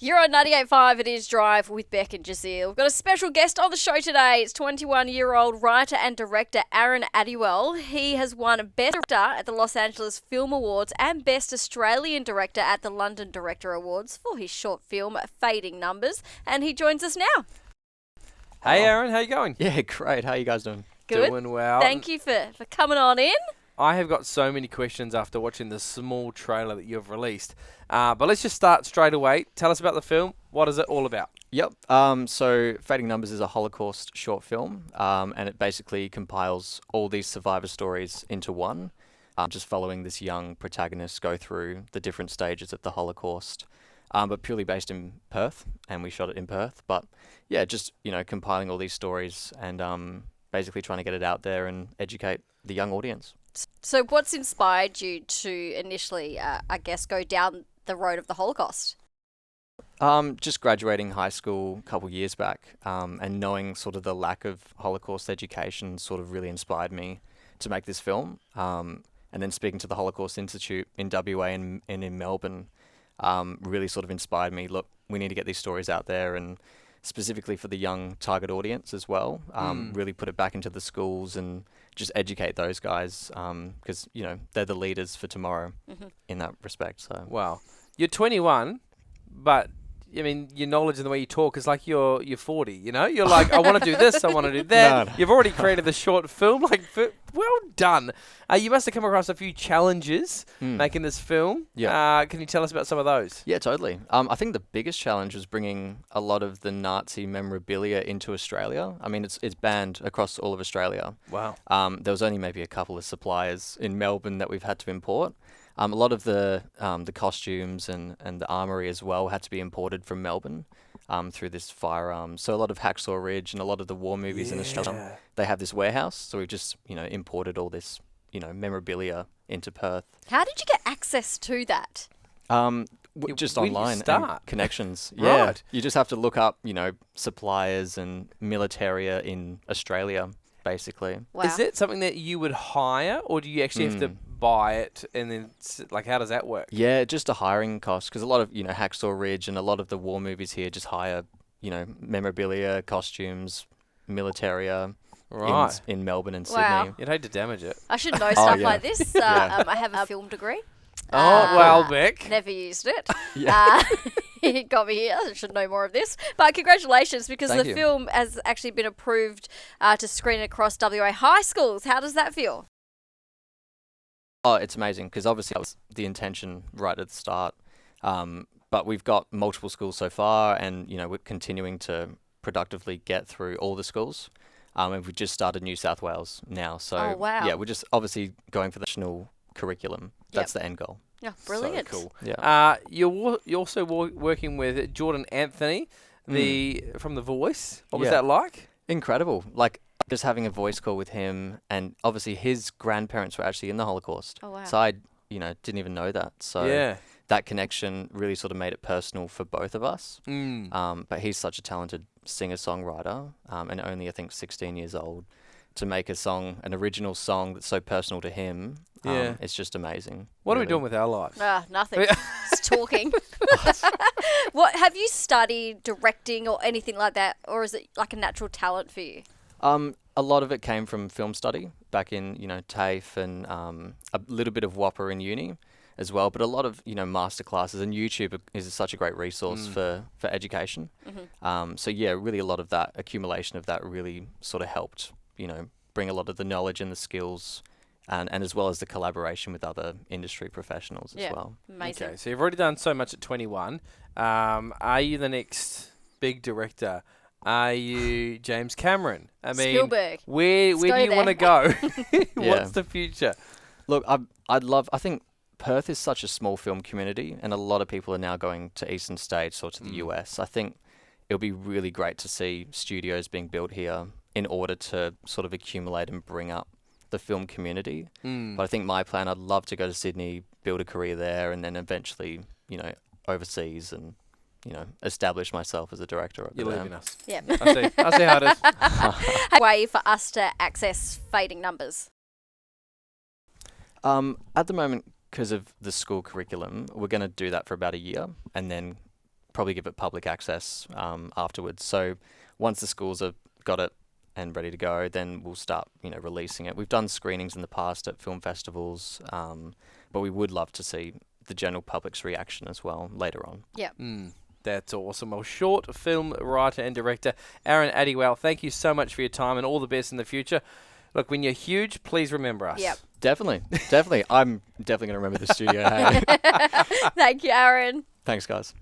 You're on 98.5, it is Drive with Beck and Jazeel. We've got a special guest on the show today. It's 21-year-old writer and director Aron Attiwell. He has won Best Director at the Los Angeles Film Awards and Best Australian Director at the London Director Awards for his short film Fading Numbers, and he joins us now. Hey Aron, how you going? Yeah, great. How you guys doing? Good. Doing well. Thank you for coming on in. I have got so many questions after watching the small trailer that you've released. But let's just start straight away. Tell us about the film. What is it all about? Yep. So Fading Numbers is a Holocaust short film, and it basically compiles all these survivor stories into one, just following this young protagonist go through the different stages of the Holocaust, but purely based in Perth, and we shot it in Perth. But yeah, just, compiling all these stories and basically trying to get it out there and educate the young audience. So what's inspired you to initially, go down the road of the Holocaust? Just graduating high school a couple years back, and knowing sort of the lack of Holocaust education sort of really inspired me to make this film. And then speaking to the Holocaust Institute in WA and in Melbourne really sort of inspired me. Look, we need to get these stories out there, and specifically for the young target audience as well, really put it back into the schools and just educate those guys, because, they're the leaders for tomorrow in that respect. So Wow. You're 21, but I mean, your knowledge and the way you talk is like you're 40, You're like, I want to do this, I want to do that. No. You've already created the short film. Well done. You must have come across a few challenges making this film. Yeah. Can you tell us about some of those? Yeah, totally. I think the biggest challenge was bringing a lot of the Nazi memorabilia into Australia. I mean, it's banned across all of Australia. Wow. There was only maybe a couple of suppliers in Melbourne that we've had to import. A lot of the costumes and the armory as well had to be imported from Melbourne through this firearms. So a lot of Hacksaw Ridge and a lot of the war movies in Australia, they have this warehouse. So we've just, imported all this, memorabilia into Perth. How did you get access to that? Just when did you online and start? connections. Right. Yeah. You just have to look up, suppliers and militaria in Australia, basically. Wow. Is it something that you would hire, or do you actually have to buy it and then, how does that work? Yeah, just a hiring cost, because a lot of, Hacksaw Ridge and a lot of the war movies here just hire, memorabilia, costumes, militaria Right. in Melbourne and Wow. Sydney. You'd hate to damage it. I should know stuff yeah. like this. Yeah. I have a film degree. Well, Beck. Never used it. Yeah. It got me here. I should know more of this. But congratulations, because Thank the you. film has actually been approved to screen across WA high schools. How does that feel? Oh, it's amazing, because obviously that was the intention right at the start. But we've got multiple schools so far, and, we're continuing to productively get through all the schools. And we've just started New South Wales now. So, Oh, wow. yeah, we're just obviously going for the national curriculum. That's the end goal. Yeah, brilliant. So cool. Yeah. You're also working with Jordan Anthony, from The Voice. What was Yeah. that like? Incredible. Like, just having a voice call with him, and obviously his grandparents were actually in the Holocaust. Oh, wow. So I, didn't even know that. So Yeah. that connection really sort of made it personal for both of us. Mm. But he's such a talented singer-songwriter, and only, I think, 16 years old. To make an original song that's so personal to him, Yeah. it's just amazing. What are we really. doing with our lives? Nothing. Just talking. What have you studied directing or anything like that, or is it like a natural talent for you? A lot of it came from film study back in, TAFE, and a little bit of Whopper in uni as well, but a lot of, master classes, and YouTube is such a great resource for education. So yeah, really a lot of that accumulation of that really sort of helped, bring a lot of the knowledge and the skills, and as well as the collaboration with other industry professionals as well. Amazing. Okay, so you've already done so much at 21. Are you the next big director? Are you James Cameron? I mean, Spielberg. Where Let's do go you want to go? Yeah. What's the future? Look, I think Perth is such a small film community, and a lot of people are now going to Eastern States or to the US. I think it'll be really great to see studios being built here in order to sort of accumulate and bring up the film community. But I think my plan, I'd love to go to Sydney, build a career there, and then eventually, overseas and, establish myself as a director over You're there. leaving us. Yeah. I see how it is. Way for us to access Fading Numbers. At the moment, because of the school curriculum, we're going to do that for about a year and then probably give it public access afterwards. So once the schools have got it and ready to go, then we'll start, releasing it. We've done screenings in the past at film festivals, but we would love to see the general public's reaction as well later on. Yeah. That's awesome. Well, short film writer and director Aron Attiwell, thank you so much for your time and all the best in the future. Look, when you're huge, please remember us. Yep. Definitely. I'm definitely going to remember the studio. Hey. Thank you, Aron. Thanks, guys.